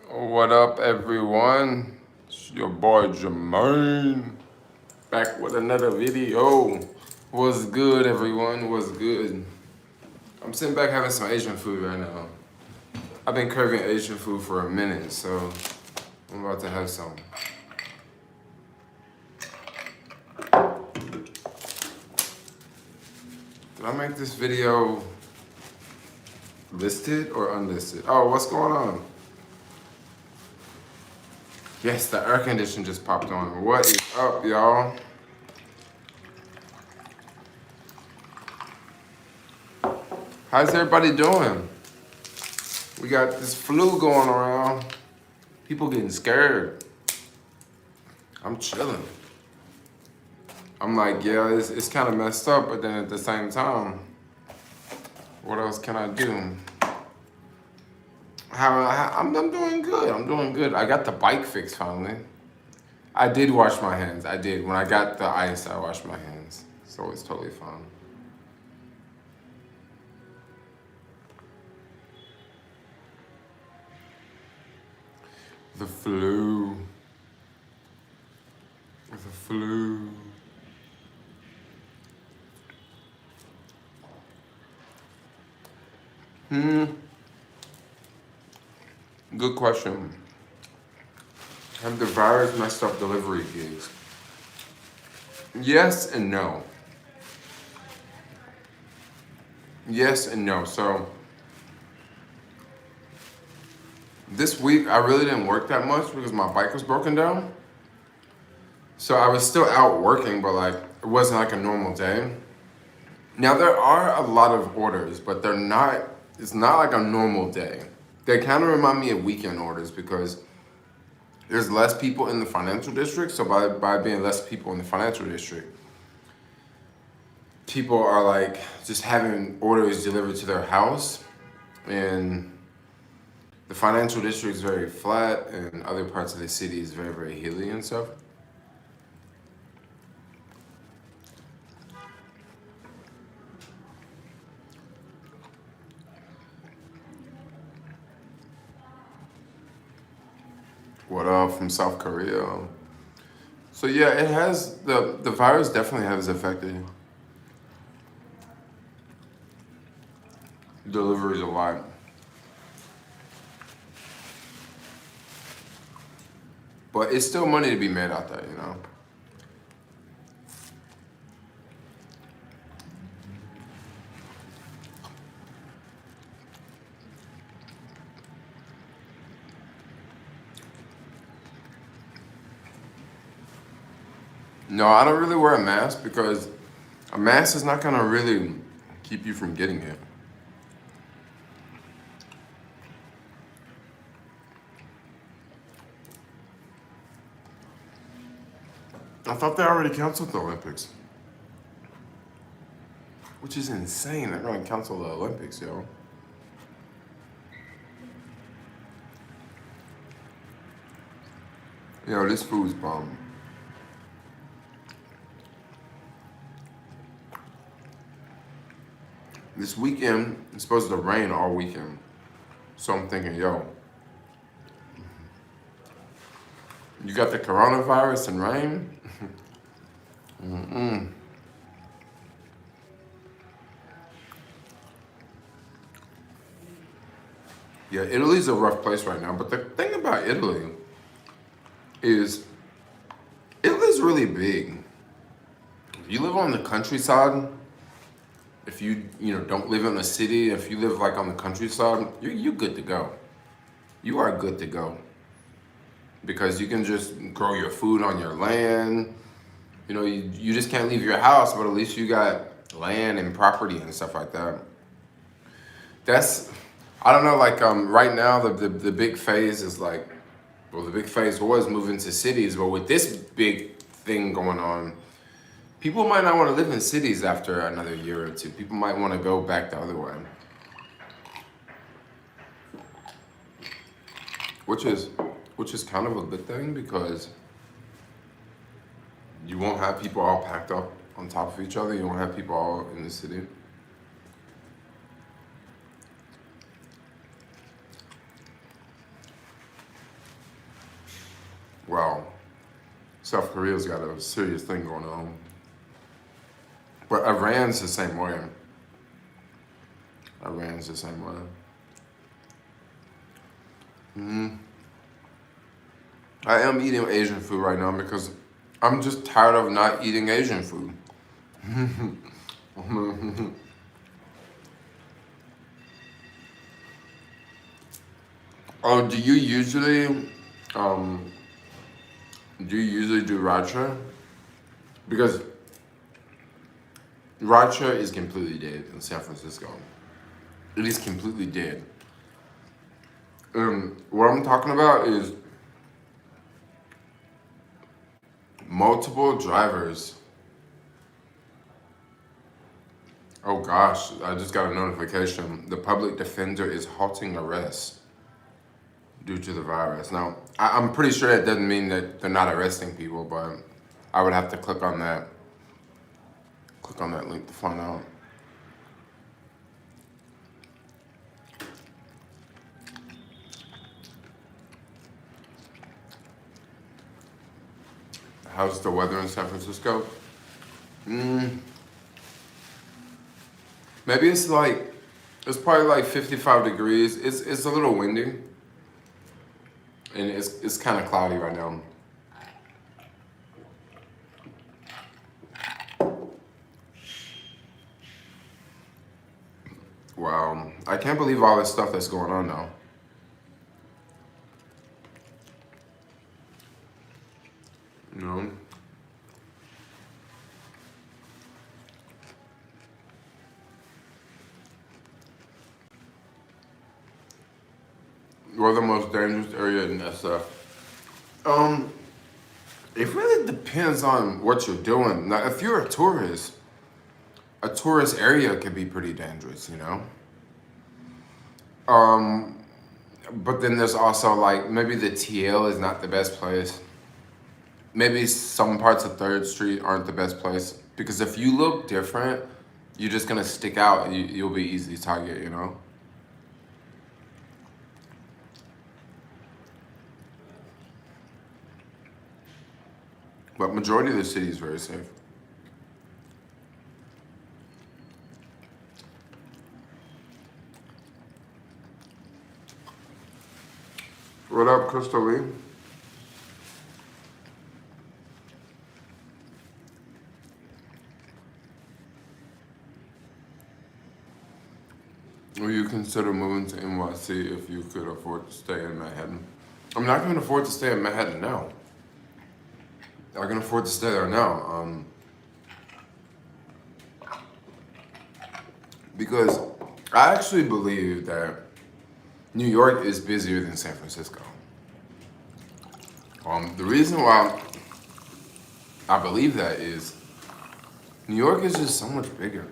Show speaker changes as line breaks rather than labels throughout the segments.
What up, everyone? It's your boy Jermaine back with another video. What's good, everyone? What's good? I'm sitting back having some Asian food right now. I've been craving Asian food for a minute, so I'm about to have some. Did I make this video listed or unlisted? Oh, what's going on? Yes, the air conditioner just popped on. What is up, y'all? How's everybody doing? We got this flu going around. People getting scared. I'm chilling. I'm like, yeah, it's kind of messed up, but then at the same time, what else can I do? I'm doing good. I'm doing good. I got the bike fixed finally. I did wash my hands. I did. When I got the ice, I washed my hands. So it's totally fine. The flu. The flu. Good question. Have the virus messed up delivery gigs? Yes and no. Yes and no. So this week I really didn't work that much because my bike was broken down. So I was still out working, but like it wasn't like a normal day. Now there are a lot of orders, but it's not like a normal day. They kind of remind me of weekend orders because there's less people in the financial district. So by being less people in the financial district, people are like just having orders delivered to their house, and the financial district is very flat and other parts of the city is very, very hilly and stuff. What up from South Korea? So yeah, it has the virus definitely has affected deliveries a lot. But it's still money to be made out there, you know. No, I don't really wear a mask because a mask is not gonna really keep you from getting it. I thought they already canceled the Olympics. Which is insane. They're gonna cancel the Olympics, yo. Yo, this food's bomb. This weekend, it's supposed to rain all weekend. So I'm thinking, yo, you got the coronavirus and rain? Yeah, Italy's a rough place right now. But the thing about Italy is Italy's really big. If you live on the countryside, if you don't live in a city, if you live like on the countryside, you're good to go. You are good to go. Because you can just grow your food on your land. You know, you just can't leave your house, but at least you got land and property and stuff like that. I don't know, like right now the big phase is like, well, the big phase was moving to cities, but with this big thing going on, people might not want to live in cities after another year or two. People might want to go back the other way. Which is kind of a good thing because you won't have people all packed up on top of each other. You won't have people all in the city. Well, South Korea's got a serious thing going on. But Iran's the same way. Iran's the same way. I am eating Asian food right now because I'm just tired of not eating Asian food. Oh, um, do you usually do racha? Because racha is completely dead in San Francisco. It is completely dead. What I'm talking about is multiple drivers. Oh gosh, I just got a notification. The public defender is halting arrests due to the virus. Now, I'm pretty sure that doesn't mean that they're not arresting people, but I would have to click on that link to find out. How's the weather in San Francisco? Maybe it's probably like 55 degrees. It's a little windy. And it's kind of cloudy right now. Wow, I can't believe all this stuff that's going on now. You know? We're the most dangerous area in SF. It really depends on what you're doing. Now, if you're a tourist area can be pretty dangerous, you know? But then there's also like maybe the TL is not the best place. Maybe some parts of 3rd Street aren't the best place. Because if you look different, you're just gonna stick out and you'll be easy target, you know? But majority of the city is very safe. What up, Crystal Lee? Will you consider moving to NYC if you could afford to stay in Manhattan? I'm not going to afford to stay in Manhattan now. I can afford to stay there now. Because I actually believe that New York is busier than San Francisco. The reason why I believe that is New York is just so much bigger.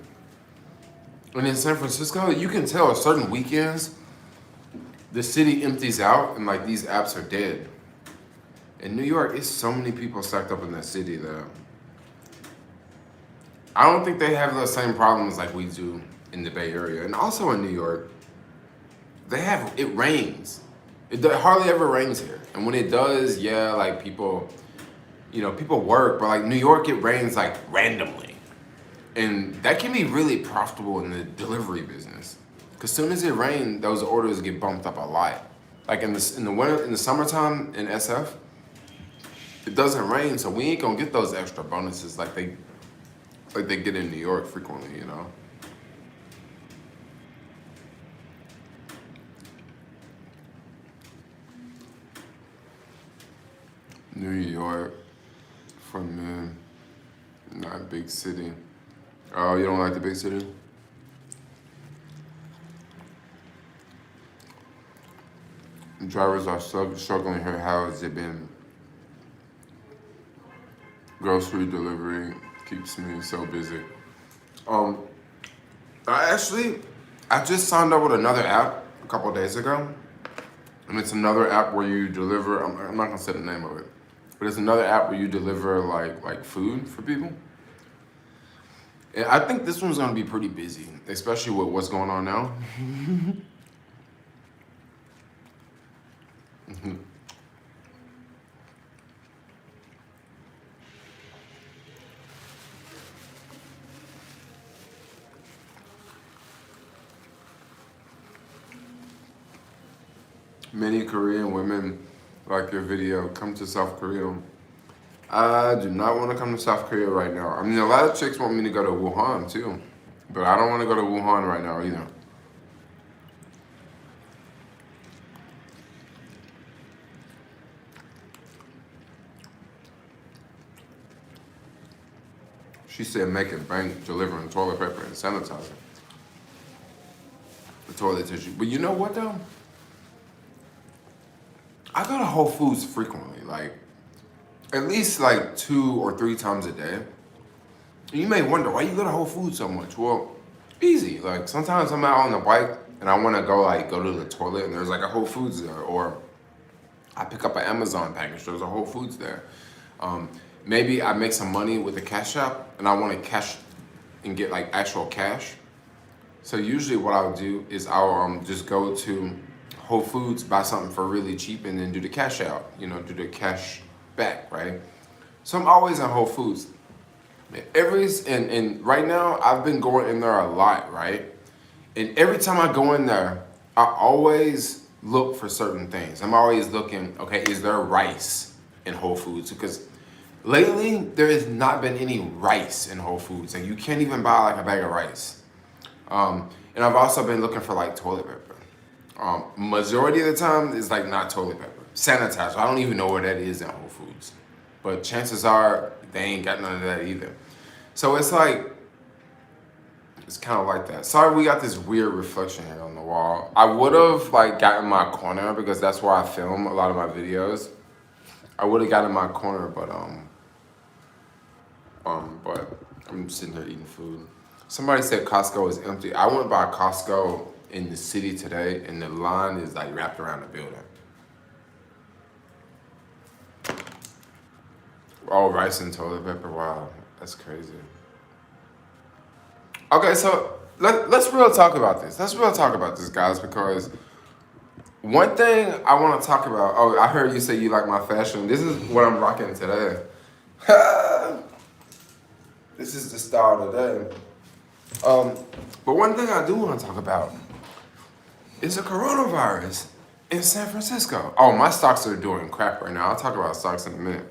And in San Francisco, you can tell certain weekends the city empties out and like these apps are dead. In New York, it's so many people stacked up in that city that I don't think they have the same problems like we do in the Bay Area. And also in New York, it rains. It hardly ever rains here. And when it does, yeah, like people work, but like New York, it rains like randomly. And that can be really profitable in the delivery business. Cause soon as it rains, those orders get bumped up a lot. Like in the winter, in the summertime in SF, it doesn't rain, so we ain't gonna get those extra bonuses like they get in New York frequently, you know. New York, for me, not a big city. Oh, you don't like the big city? Drivers are struggling here. How has it been? Grocery delivery keeps me so busy. Um, I just signed up with another app a couple of days ago, and it's another app where you deliver. I'm not gonna say the name of it, but it's another app where you deliver like food for people. And I think this one's gonna be pretty busy, especially with what's going on now. Many Korean women like your video. Come to South Korea. I do not want to come to South Korea right now. I mean, a lot of chicks want me to go to Wuhan too, but I don't want to go to Wuhan right now either. She said making bank delivering toilet paper and sanitizer. The toilet tissue. But you know what though? I go to Whole Foods frequently, like at least like 2 or 3 times a day. And you may wonder why you go to Whole Foods so much. Well, easy. Like sometimes I'm out on the bike and I want to go to the toilet and there's like a Whole Foods there, or I pick up an Amazon package. There's a Whole Foods there. Maybe I make some money with the cash app and I want to cash and get like actual cash. So usually what I'll do is I'll just go to Whole Foods, buy something for really cheap, and then do the cash out, do the cash back, right? So I'm always in Whole Foods. And right now I've been going in there a lot, right? And every time I go in there, I always look for certain things. I'm always looking, okay, is there rice in Whole Foods? Because lately there has not been any rice in Whole Foods. Like you can't even buy like a bag of rice. And I've also been looking for like toilet paper. Majority of the time it's like not toilet paper. Sanitizer, I don't even know where that is in Whole Foods. But chances are they ain't got none of that either. So it's like, it's kind of like that. Sorry, we got this weird reflection here on the wall. I would have like gotten my corner because that's where I film a lot of my videos. I would have gotten my corner, but I'm sitting here eating food. Somebody said Costco is empty. I went by Costco in the city today, and the line is like wrapped around the building. Oh, rice and toilet paper. Wow, that's crazy. Okay, so let's real talk about this. Let's real talk about this, guys, because one thing I want to talk about. Oh, I heard you say you like my fashion. This is what I'm rocking today. This is the style today. But one thing I do want to talk about is the coronavirus in San Francisco. Oh, my stocks are doing crap right now. I'll talk about stocks in a minute.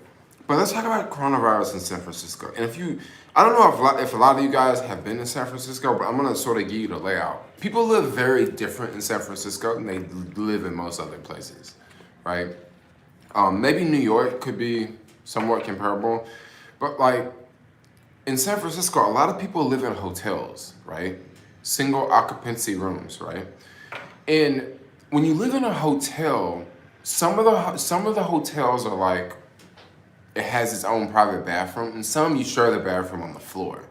But let's talk about coronavirus in San Francisco. And I don't know if a lot of you guys have been in San Francisco, but I'm going to sort of give you the layout. People live very different in San Francisco than they live in most other places, right? Maybe New York could be somewhat comparable, but like in San Francisco, a lot of people live in hotels, right? Single occupancy rooms, right? And when you live in a hotel, some of the hotels are like, it has its own private bathroom, and some you share the bathroom on the floor,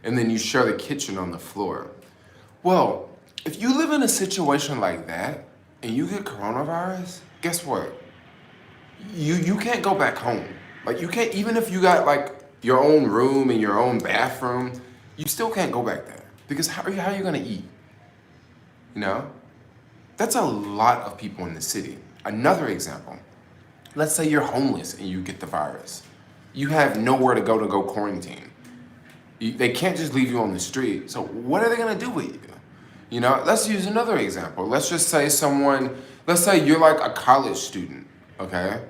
and then you share the kitchen on the floor. Well, if you live in a situation like that and you get coronavirus, guess what? You can't go back home. Like you can't, even if you got like your own room and your own bathroom, you still can't go back there because how are you gonna eat? That's a lot of people in the city. Another example. Let's say you're homeless and you get the virus. You have nowhere to go quarantine. They can't just leave you on the street. So what are they gonna do with you? Let's use another example. Let's say you're like a college student, okay?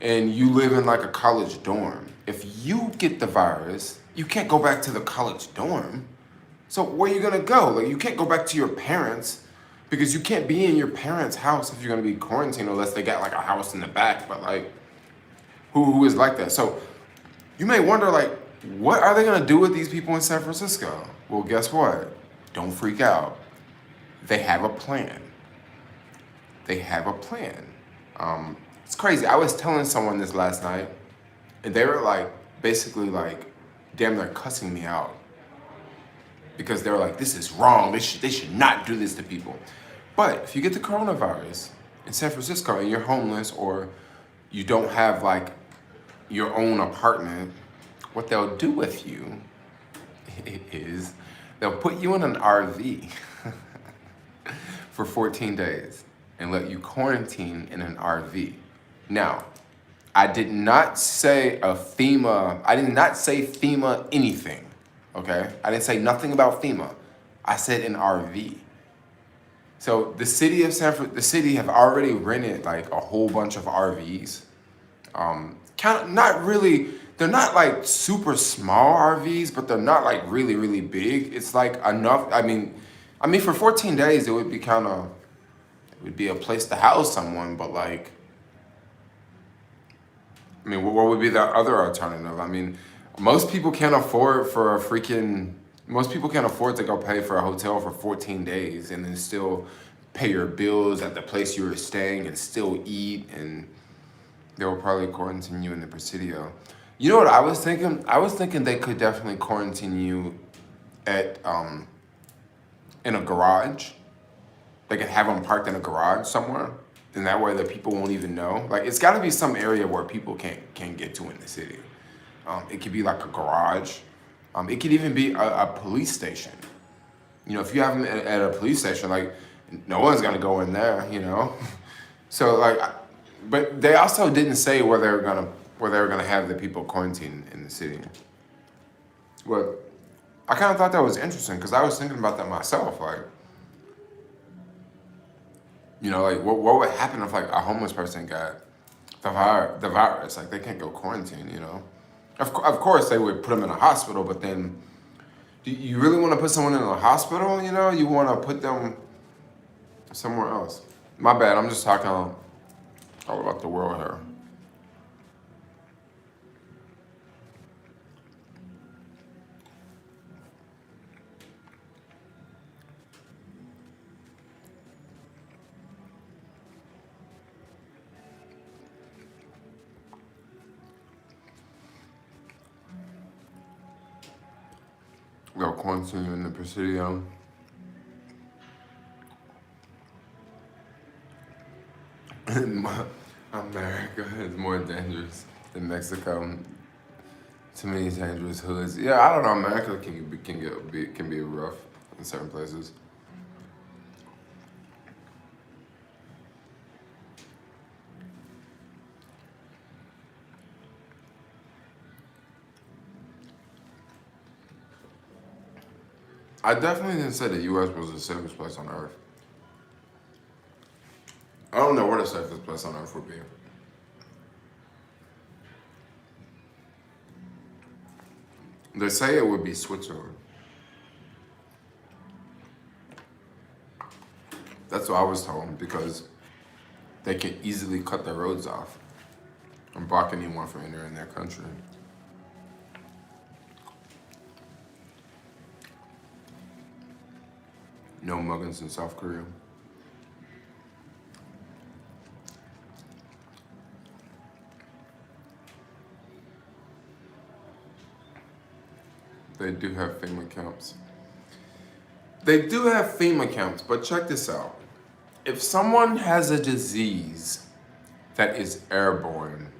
And you live in like a college dorm. If you get the virus, you can't go back to the college dorm. So where are you gonna go? Like you can't go back to your parents because you can't be in your parents' house if you're gonna be quarantined unless they got like a house in the back, but like, who is like that? So you may wonder like, what are they gonna do with these people in San Francisco? Well, guess what? Don't freak out. They have a plan. It's crazy. I was telling someone this last night and they were like, basically like, damn, they're cussing me out. Because they were like, this is wrong. They should not do this to people. But if you get the coronavirus in San Francisco and you're homeless or you don't have like your own apartment, what they'll do with you is they'll put you in an RV for 14 days and let you quarantine in an RV. Now, I did not say FEMA anything. Okay? I didn't say nothing about FEMA. I said an RV. So the city have already rented like a whole bunch of RVs. Kind of not really. They're not like super small RVs, but they're not like really really big. It's like enough. I mean for 14 days it would be kind of it would be a place to house someone. But like, I mean, what would be the other alternative? I mean, most people can't afford for a freaking. Most people can't afford to go pay for a hotel for 14 days and then still pay your bills at the place you were staying and still eat, and they will probably quarantine you in the Presidio. You know what I was thinking? I was thinking they could definitely quarantine you at in a garage. They could have them parked in a garage somewhere, and that way the people won't even know. Like it's got to be some area where people can't get to in the city. It could be like a garage. It could even be a police station. You know, if you have them at a police station, like no one's gonna go in there. You know, so like, but they also didn't say where they were gonna have the people quarantined in the city. But I kind of thought that was interesting because I was thinking about that myself. Like, you know, like what would happen if like a homeless person got the virus? Like they can't go quarantine. You know, of course they would put them in a hospital, but then do you really want to put someone in a hospital? You know, you want to put them somewhere else. My bad. I'm just talking all about the world here. They'll quarantine you in the Presidio. America is more dangerous than Mexico. Too many dangerous hoods. Yeah, I don't know. America can be rough in certain places. I definitely didn't say the U.S. was the safest place on earth. I don't know where the safest place on earth would be. They say it would be Switzerland. That's what I was told because they can easily cut their roads off and block anyone from entering their country. No muggins in South Korea. They do have FEMA camps. They do have FEMA camps, but check this out. If someone has a disease that is airborne,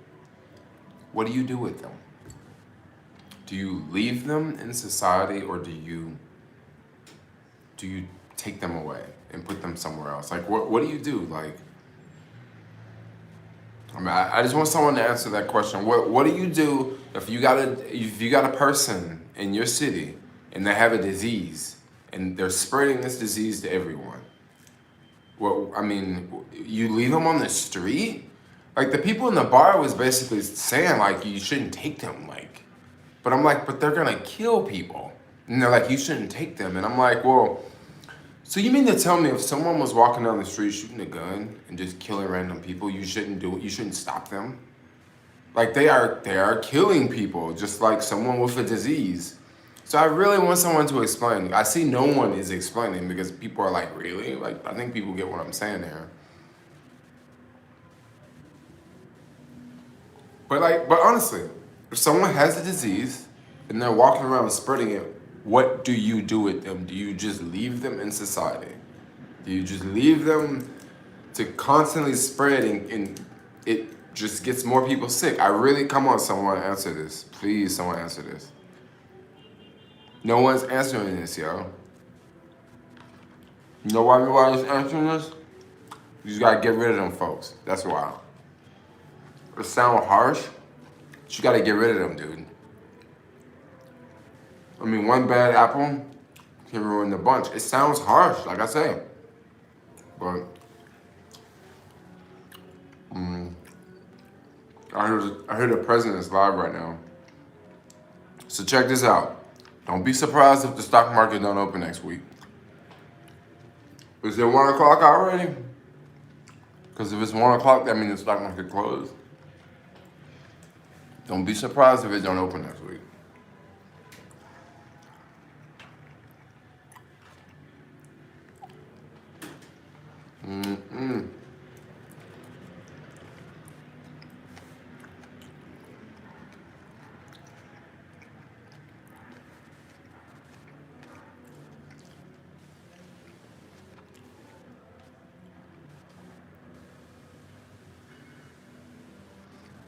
what do you do with them? Do you leave them in society or do you take them away and put them somewhere else? Like what do you do? Like I just want someone to answer that question. What do you do if you got a person in your city and they have a disease and they're spreading this disease to everyone? Well, I mean, you leave them on the street? Like the people in the bar was basically saying like you shouldn't take them, like, but I'm like, but they're gonna kill people. And they're like, you shouldn't take them. And I'm like, well, so you mean to tell me if someone was walking down the street shooting a gun and just killing random people, you shouldn't do it? You shouldn't stop them? Like they are killing people, just like someone with a disease. So I really want someone to explain. I see no one is explaining because people are like, really? Like I think people get what I'm saying here. But honestly, if someone has a disease and they're walking around spreading it, what do you do with them? Do you just leave them in society? Do you just leave them to constantly spread and it just gets more people sick? I really, come on, someone answer this. Please, someone answer this. No one's answering this, yo. You know why nobody's answering this? You just gotta get rid of them folks. That's why. It sound harsh, but you gotta get rid of them, dude. I mean, one bad apple can ruin the bunch. It sounds harsh, like I say. But I heard the president's live right now. So check this out. Don't be surprised if the stock market don't open next week. Is it 1 o'clock already? Because if it's 1 o'clock, that means the stock market closed. Don't be surprised if it don't open next week.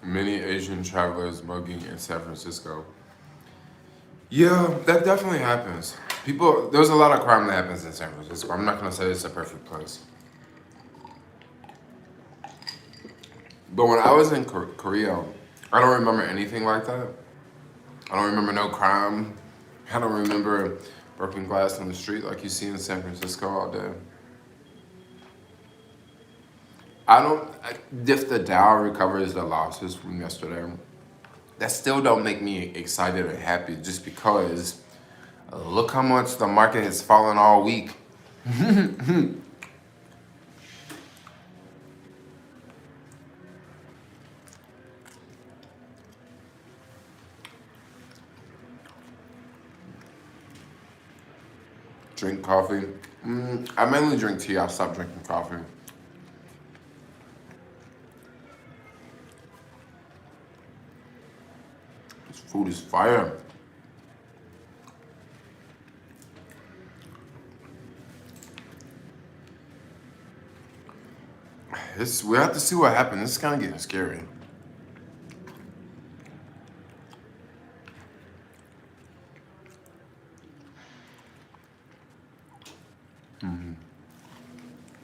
Many Asian travelers mugging in San Francisco. Yeah, that definitely happens. There's a lot of crime that happens in San Francisco. I'm not gonna say it's a perfect place. But when I was in Korea, I don't remember anything like that. I don't remember no crime. I don't remember broken glass on the street like you see in San Francisco all day. If the Dow recovers the losses from yesterday, that still don't make me excited or happy just because look how much the market has fallen all week. Drink coffee. I mainly drink tea. I stopped drinking coffee. This food is fire. We have to see what happens. This is kind of getting scary.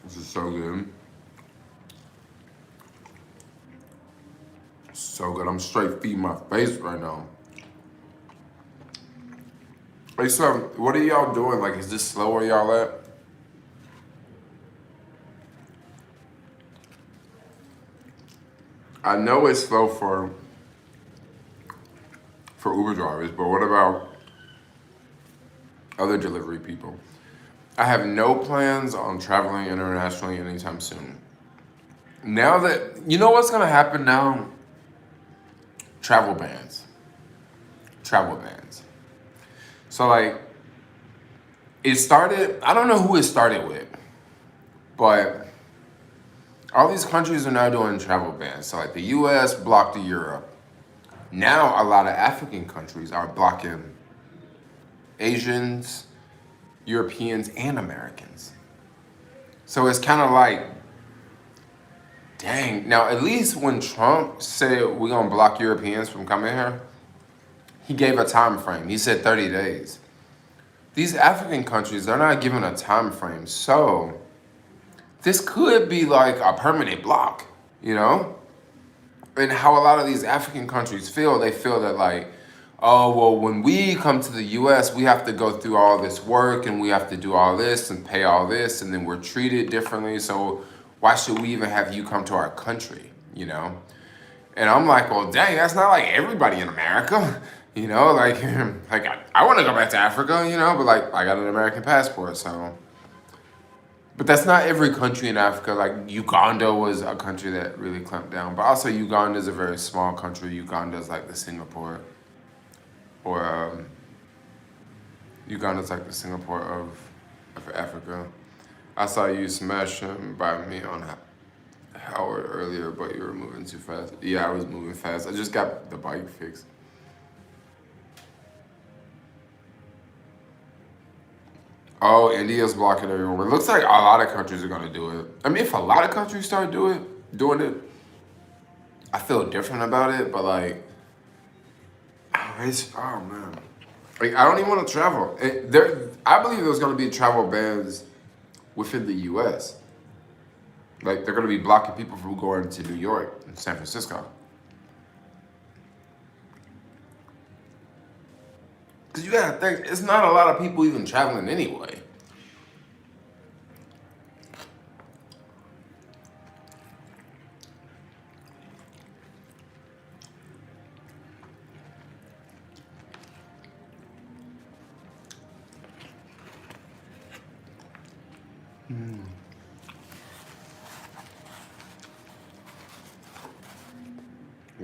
This is so good. So good. I'm straight feeding my face right now. Hey, so what are y'all doing? Like, is this slow where y'all at? I know it's slow for Uber drivers, but what about other delivery people? I have no plans on traveling internationally anytime soon. Now that, you know what's gonna happen now? Travel bans. Travel bans. So like, it started, I don't know who it started with, but all these countries are now doing travel bans. So like the US blocked Europe. Now a lot of African countries are blocking Asians, Europeans, and Americans. So it's kind of like, dang. Now, at least when Trump said we're going to block Europeans from coming here, he gave a time frame. He said 30 days. These African countries, they're not given a time frame. So this could be like a permanent block, you know? And how a lot of these African countries feel, they feel that like, oh, well, when we come to the US, we have to go through all this work and we have to do all this and pay all this and then we're treated differently. So why should we even have you come to our country, you know? And I'm like, well, dang, that's not like everybody in America, you know? Like I want to go back to Africa, you know, but like I got an American passport, so. But that's not every country in Africa. Like Uganda was a country that really clamped down. But also Uganda is a very small country. Uganda is like the Singapore, or Uganda's like the Singapore of Africa. I saw you smashing by me on Howard earlier, but you were moving too fast. Yeah, I was moving fast. I just got the bike fixed. Oh, India's blocking everyone. It looks like a lot of countries are gonna do it. I mean, if a lot of countries start doing it, I feel different about it. But like, oh man, like I don't even want to travel. I believe there's gonna be travel bans within the U.S. Like they're gonna be blocking people from going to New York and San Francisco. Because you gotta think, it's not a lot of people even traveling anyway.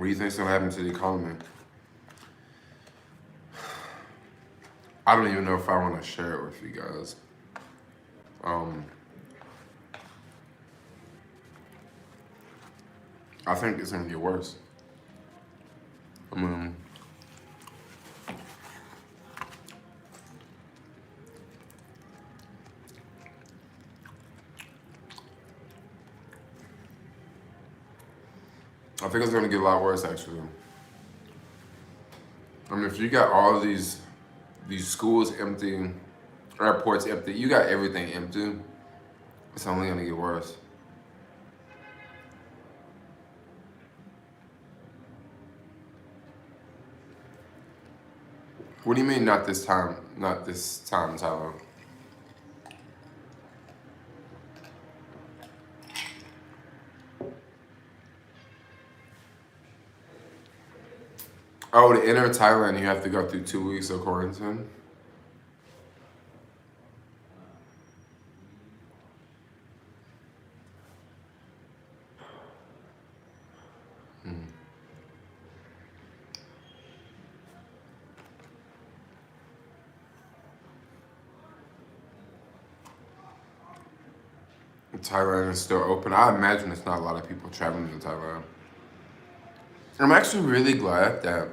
What do you think's gonna happen to the economy? I don't even know if I want to share it with you guys. I think it's gonna get worse. I mean, I think it's gonna get a lot worse actually. I mean, if you got all of these schools empty, airports empty, you got everything empty, it's only gonna get worse. What do you mean not this time? Not this time, Tyler? Oh, to enter Thailand, you have to go through 2 weeks of quarantine. Thailand is still open. I imagine there's not a lot of people traveling to Thailand. I'm actually really glad that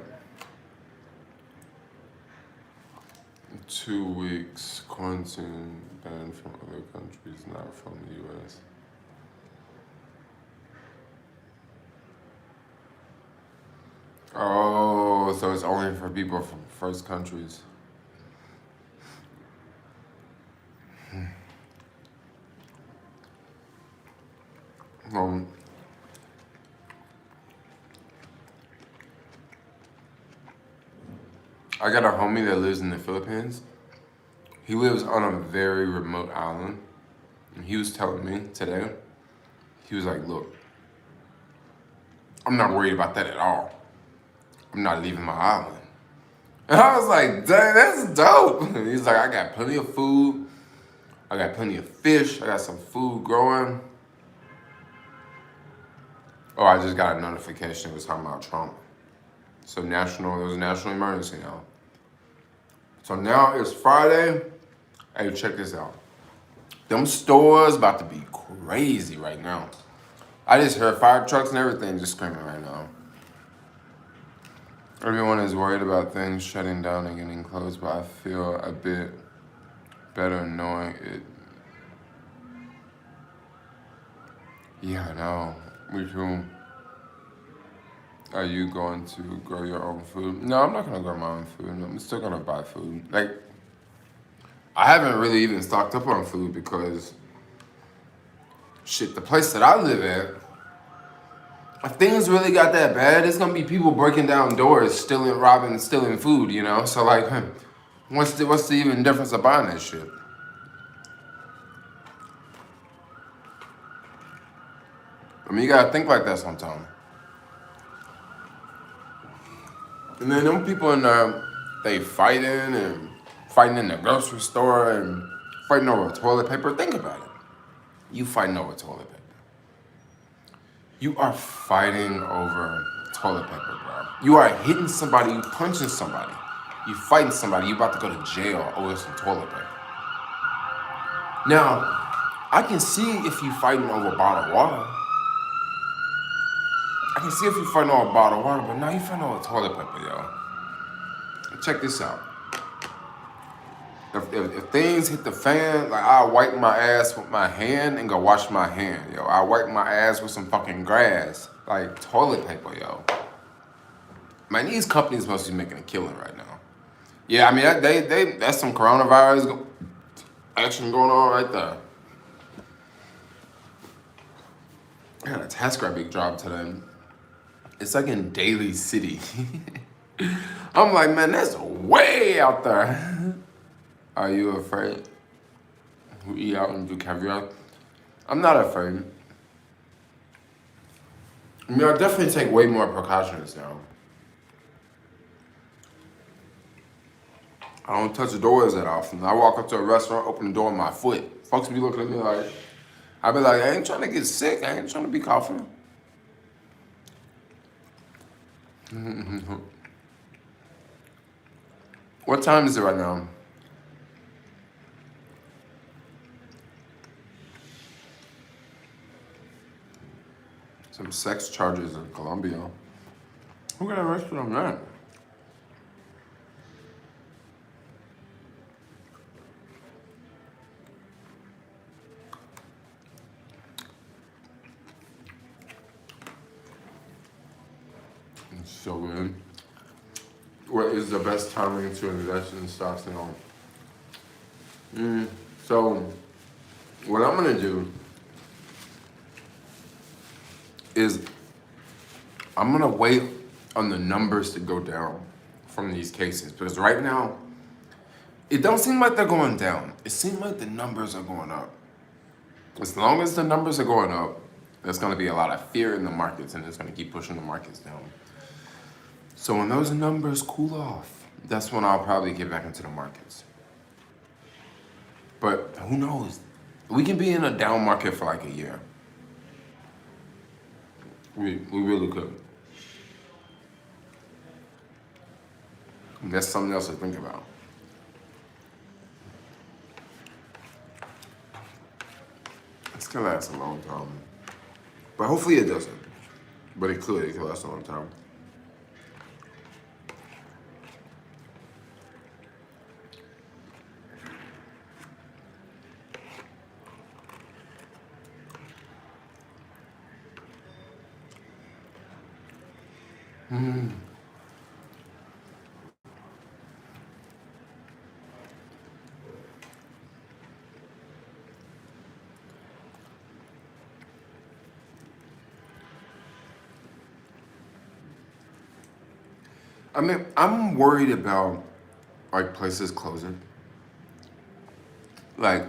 2 weeks quarantine banned from other countries, not from the U.S. Oh, so it's only for people from first countries. I got a homie that lives in the Philippines. He lives on a very remote island. And he was telling me today, he was like, look, I'm not worried about that at all. I'm not leaving my island. And I was like, dang, that's dope. He's like, I got plenty of food. I got plenty of fish. I got some food growing. Oh, I just got a notification. It was talking about Trump. So there was a national emergency now. So now it's Friday. Hey, check this out. Them stores about to be crazy right now. I just heard fire trucks and everything just screaming right now. Everyone is worried about things shutting down and getting closed, but I feel a bit better knowing it. Yeah, I know. Me too. Are you going to grow your own food? No, I'm not gonna grow my own food. I'm still gonna buy food. Like, I haven't really even stocked up on food because, shit, the place that I live at, if things really got that bad, it's gonna be people breaking down doors, robbing, stealing food, you know? So like, what's the even difference of buying that shit? I mean, you gotta think like that sometimes. And then them people in there, they fighting in the grocery store and fighting over toilet paper. Think about it. You fighting over toilet paper. You are fighting over toilet paper, bro. You are hitting somebody, you punching somebody. You fighting somebody, you about to go to jail over some toilet paper. Now, I can see if you fighting over bottled water. I can see if you fighting over bottled water, but now you fighting over toilet paper, yo. Check this out. If things hit the fan, like I wipe my ass with my hand and go wash my hand, yo. I wipe my ass with some fucking grass, like toilet paper, yo. Man, these companies must be making a killing right now. Yeah, I mean that's some coronavirus action going on right there. I got a task big job today. It's like in Daly City. I'm like, man, that's way out there. Are you afraid? Who eat out and do caviar? I'm not afraid. I mean, I definitely take way more precautions now. I don't touch the doors that often. I walk up to a restaurant, open the door with my foot. Folks be looking at me like, I be like, I ain't trying to get sick. I ain't trying to be coughing. What time is it right now? Some sex charges in Colombia. Who got arrested on that? It's so good. What is the best timing to invest in stocks and all? So, what I'm gonna do is I'm gonna wait on the numbers to go down from these cases because right now it don't seem like they're going down. It seems like the numbers are going up. As long as the numbers are going up, there's gonna be a lot of fear in the markets and it's gonna keep pushing the markets down. So when those numbers cool off, that's when I'll probably get back into the markets. But who knows? We can be in a down market for like a year. We really could. And that's something else to think about. It's gonna last a long time. But hopefully it doesn't. But it could last a long time. I mean, I'm worried about like places closing, like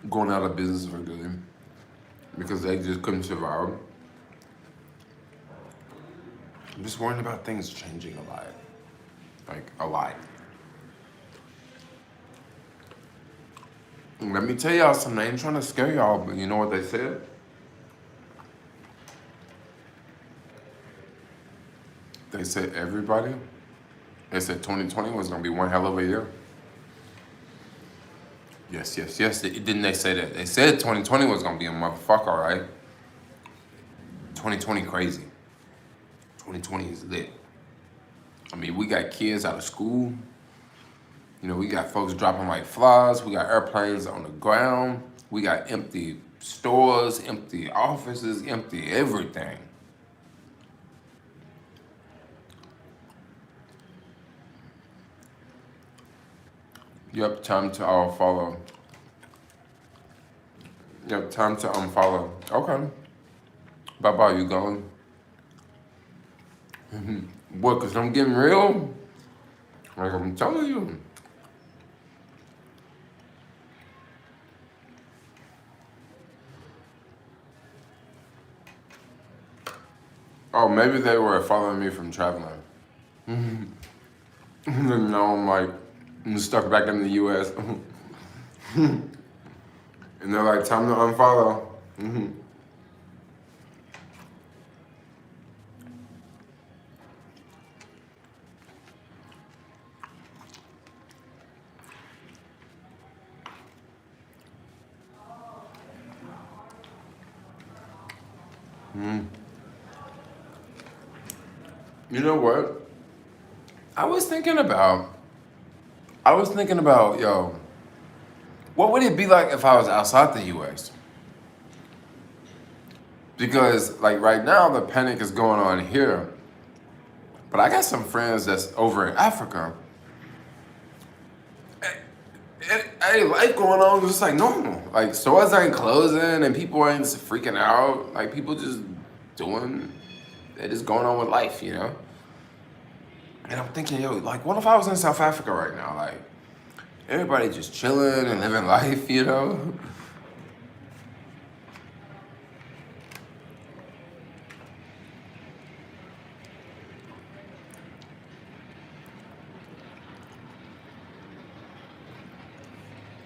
going out of business for good because they just couldn't survive. I'm just worried about things changing a lot, like a lot. Let me tell y'all something. I ain't trying to scare y'all, but you know what they said? They said everybody. They said 2020 was gonna be one hell of a year. Yes. Didn't they say that? They said 2020 was gonna be a motherfucker, right? 2020 crazy. 2020 is lit. I mean, we got kids out of school. You know, we got folks dropping like flies. We got airplanes on the ground. We got empty stores, empty offices, empty everything. Yep, time to follow. Yep, time to unfollow. Okay. Bye-bye, you going? What, because I'm getting real? Like I'm telling you. Oh, maybe they were following me from traveling. And now I'm stuck back in the US. And they're like, time to unfollow. You know what? I was thinking about, yo, what would it be like if I was outside the US? Because like right now the panic is going on here. But I got some friends that's over in Africa. Hey, life going on just like normal. Like stores ain't closing and people ain't freaking out. Like people just doing, they're just going on with life, you know? And I'm thinking, yo, like what if I was in South Africa right now? Like everybody just chilling and living life, you know?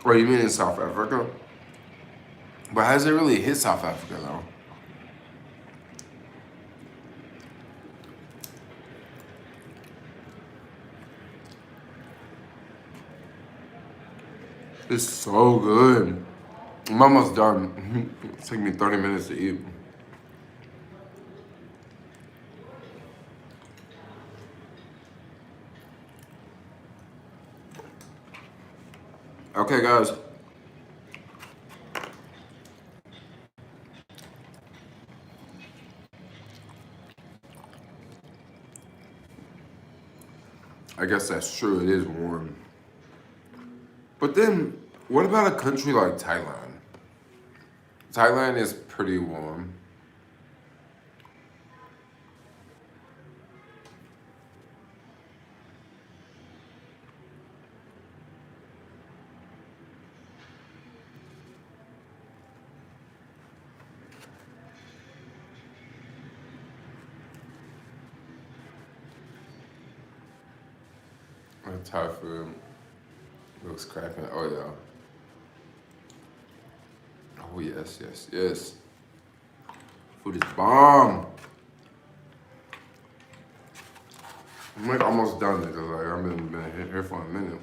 Or you mean in South Africa? But has it really hit South Africa though? It's so good. I'm almost done. It took me 30 minutes to eat. Okay, guys. I guess that's true. It is warm. But then, what about a country like Thailand? Thailand is pretty warm. Thai food looks cracking. Oh yeah. Oh yes, yes, yes. Food is bomb. I'm like almost done because like I've been here for a minute.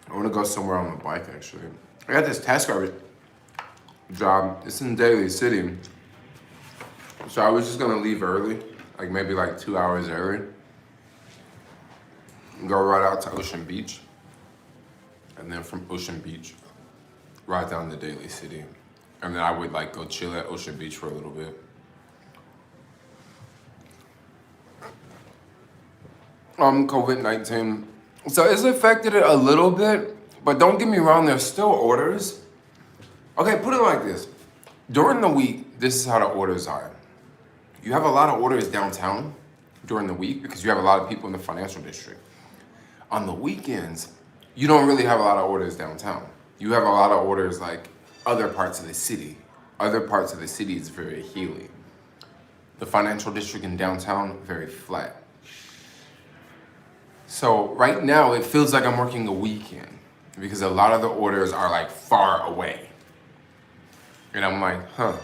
I want to go somewhere on the bike actually. I got this task job. It's in Daly City, so I was just gonna leave early, like maybe like 2 hours early, and go right out to Ocean Beach, and then from Ocean Beach, right down to Daly City, and then I would like go chill at Ocean Beach for a little bit. COVID-19. So it's affected it a little bit, but don't get me wrong, there's still orders. Okay, put it like this. During the week, this is how the orders are. You have a lot of orders downtown during the week because you have a lot of people in the financial district. On the weekends, you don't really have a lot of orders downtown. You have a lot of orders like other parts of the city. Other parts of the city is very hilly. The financial district in downtown, very flat. So right now it feels like I'm working a weekend because a lot of the orders are like far away. And I'm like, huh.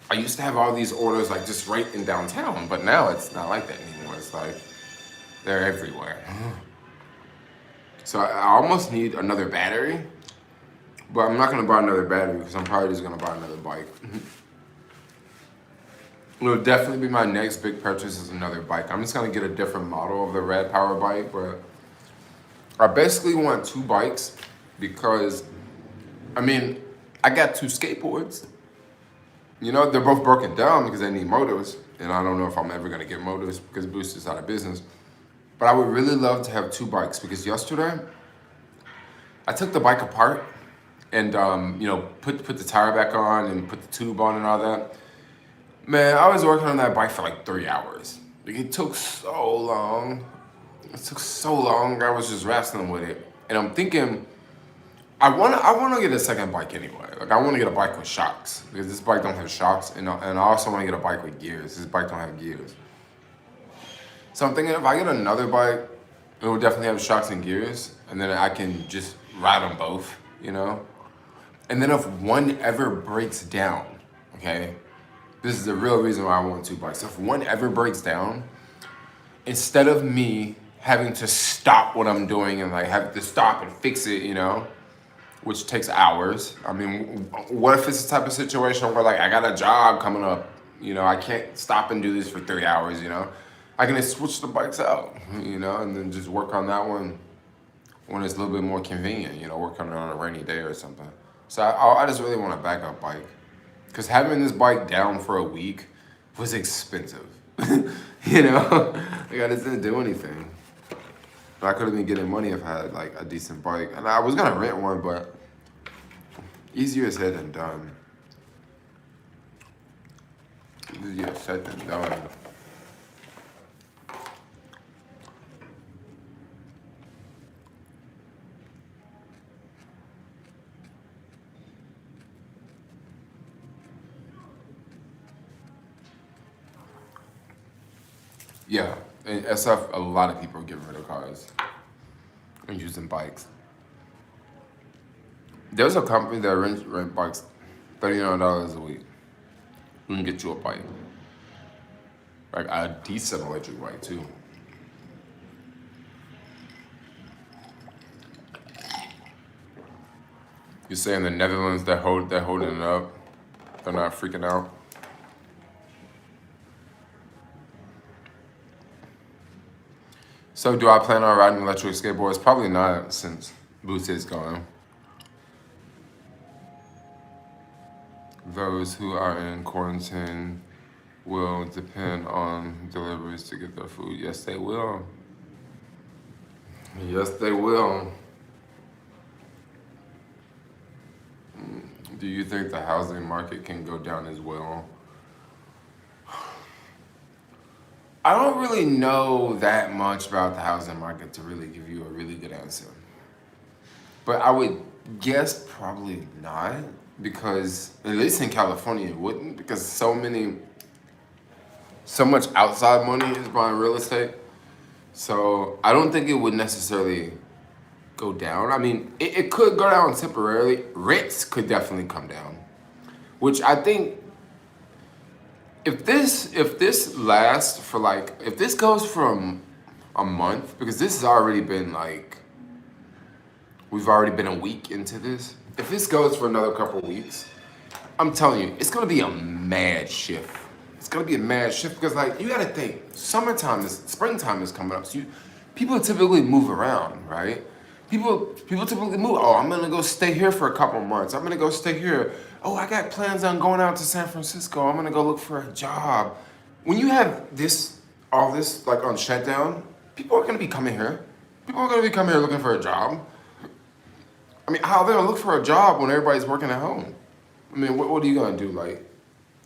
I used to have all these orders like just right in downtown, but now it's not like that anymore. It's like they're everywhere. So I almost need another battery, but I'm not gonna buy another battery because I'm probably just gonna buy another bike. It'll definitely be my next big purchase is another bike. I'm just gonna get a different model of the Red Power bike, but I basically want two bikes because, I mean, I got two skateboards. You know, they're both broken down because they need motors, and I don't know if I'm ever gonna get motors because Boost is out of business. But I would really love to have two bikes because yesterday I took the bike apart and you know, put the tire back on and put the tube on and all that. Man, I was working on that bike for like 3 hours. Like, it took so long. It took so long. I was just wrestling with it, and I'm thinking, I wanna get a second bike anyway. Like I want to get a bike with shocks because this bike don't have shocks, and I also want to get a bike with gears. This bike don't have gears. So I'm thinking if I get another bike, it will definitely have shocks and gears, and then I can just ride them both, you know. And then if one ever breaks down, okay. This is the real reason why I want two bikes. If one ever breaks down, instead of me having to stop what I'm doing and like have to stop and fix it, you know, which takes hours. I mean, what if it's the type of situation where like I got a job coming up, you know, I can't stop and do this for 3 hours, you know. I can just switch the bikes out, you know, and then just work on that one when it's a little bit more convenient, you know, work on it on a rainy day or something. So I just really want a backup bike. Because having this bike down for a week was expensive. You know? Like I just didn't do anything. But I could have been getting money if I had like a decent bike. And I was gonna rent one, but easier said than done. Easier said than done. Yeah, in SF, a lot of people are getting rid of cars and using bikes. There's a company that rent bikes $39 a week. We can get you a bike, like a decent electric bike too. You say in the Netherlands they're holding it up. They're not freaking out. So do I plan on riding electric skateboards? Probably not, since Boots is gone. Those who are in quarantine will depend on deliveries to get their food. Yes, they will. Yes, they will. Do you think the housing market can go down as well? I don't really know that much about the housing market to really give you a really good answer. But I would guess probably not, because at least in California it wouldn't, because so much outside money is buying real estate. So I don't think it would necessarily go down. I mean, it could go down temporarily. Rents could definitely come down, which I think if this lasts for like, if this goes from a month, because this has already been like, we've already been a week into this. If this goes for another couple weeks, I'm telling you, it's gonna be a mad shift. It's gonna be a mad shift because, like, you gotta think, springtime is coming up. So people typically move around, right? People typically move. Oh, I'm gonna go stay here for a couple months. I'm gonna go stay here. Oh, I got plans on going out to San Francisco. I'm gonna go look for a job. When you have all this like on shutdown, people are gonna be coming here. People are gonna be coming here looking for a job. I mean, how are they gonna look for a job when everybody's working at home? I mean, what are you gonna do? Like,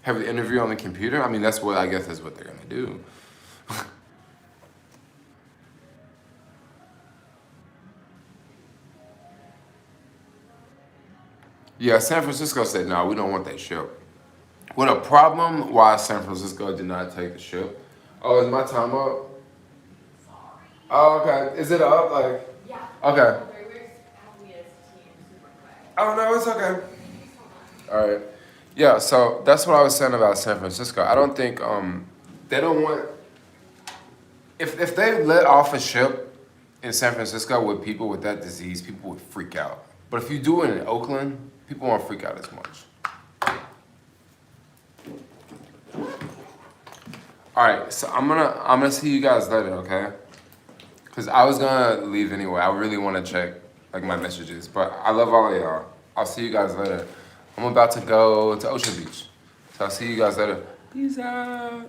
have an interview on the computer? I mean, I guess that's what they're gonna do. Yeah, San Francisco said, no, we don't want that ship. What a problem why San Francisco did not take the ship. Oh, is my time up? Oh, okay. Is it up? Like, yeah. Okay. Oh, no, it's okay. All right. Yeah, so that's what I was saying about San Francisco. I don't think they don't want, if they let off a ship in San Francisco with people with that disease, people would freak out. But if you do it in Oakland, people won't freak out as much. All right, so I'm gonna see you guys later, okay? Cause I was gonna leave anyway. I really want to check like my messages, but I love all of y'all. I'll see you guys later. I'm about to go to Ocean Beach, so I'll see you guys later. Peace out.